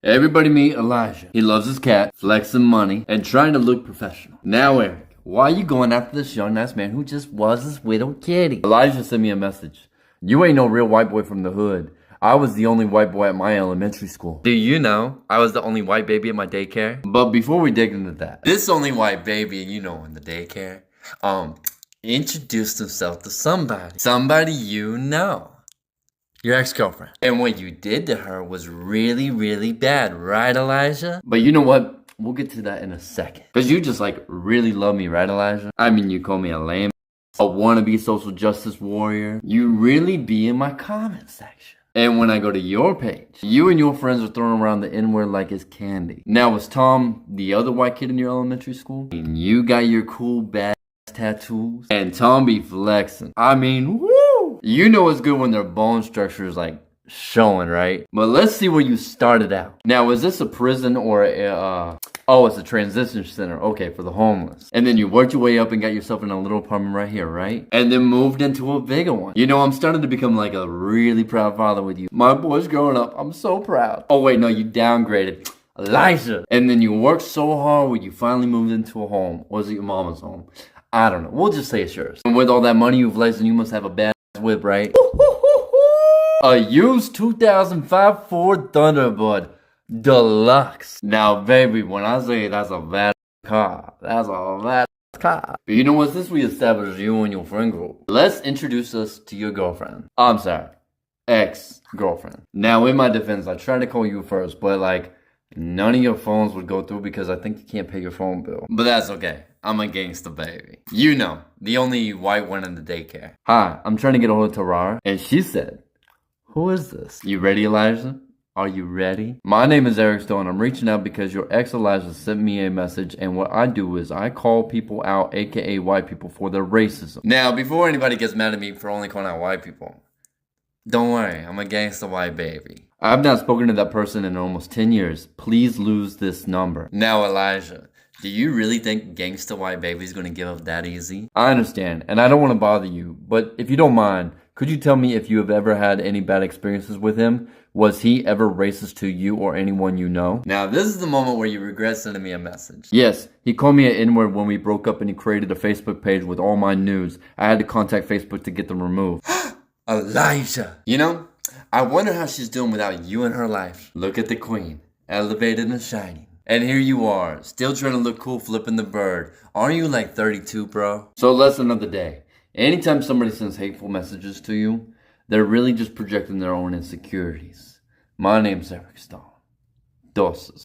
Everybody meet Elijah. He loves his cat, flexing money, and trying to look professional. Now, Eric, why are you going after this young, nice man who just was his widow kitty? Elijah sent me a message. You ain't no real white boy from the hood. I was the only white boy at my elementary school. Do you know I was the only white baby at my daycare? But before we dig into that, this only white baby, you know, in the daycare, introduced himself to somebody. Somebody you know. Your ex-girlfriend. And what you did to her was really, really bad, right, Elijah? But you know what? We'll get to that in a second. Because you just, really love me, right, Elijah? I mean, you call me a lame, a wannabe social justice warrior. You really be in my comment section. And when I go to your page, you and your friends are throwing around the N-word like it's candy. Now, was Tom the other white kid in your elementary school? And you got your cool, bad tattoos? And Tom be flexing. I mean, woo! You know it's good when their bone structure is showing, right? But let's see where you started out. Now, is this a prison or it's a transition center, okay, for the homeless. And then you worked your way up and got yourself in a little apartment right here, right? And then moved into a bigger one. You know, I'm starting to become a really proud father with you. My boy's growing up, I'm so proud. Oh wait, no, you downgraded. Elijah. And then you worked so hard when you finally moved into a home. Or is it your mama's home? I don't know, we'll just say it's yours. And with all that money you've flexed, you must have a bad whip, right? A used 2005 Ford Thunderbird Deluxe. Now, baby, when I say that's a bad car, that's a bad car. But you know what? Since we established you and your friend group, let's introduce us to your girlfriend. I'm sorry, ex-girlfriend. Now, in my defense, I tried to call you first, but none of your phones would go through because I think you can't pay your phone bill. But that's okay. I'm a gangsta baby. You know, the only white one in the daycare. Hi, I'm trying to get a hold of Tarara, and she said, who is this? You ready, Elijah? Are you ready? My name is Eric Stone. I'm reaching out because your ex Elijah sent me a message, and what I do is I call people out, aka white people, for their racism. Now, before anybody gets mad at me for only calling out white people, don't worry, I'm a gangsta white baby. I've not spoken to that person in almost 10 years. Please lose this number. Now, Elijah, do you really think gangsta white baby's gonna give up that easy? I understand, and I don't want to bother you, but if you don't mind, could you tell me if you have ever had any bad experiences with him? Was he ever racist to you or anyone you know? Now, this is the moment where you regret sending me a message. Yes, he called me an N-word when we broke up and he created a Facebook page with all my news. I had to contact Facebook to get them removed. Elijah! You know, I wonder how she's doing without you in her life. Look at the queen, elevated and shining. And here you are, still trying to look cool flipping the bird. Aren't you 32, bro? So lesson of the day. Anytime somebody sends hateful messages to you, they're really just projecting their own insecurities. My name's Eric Stone. Doses.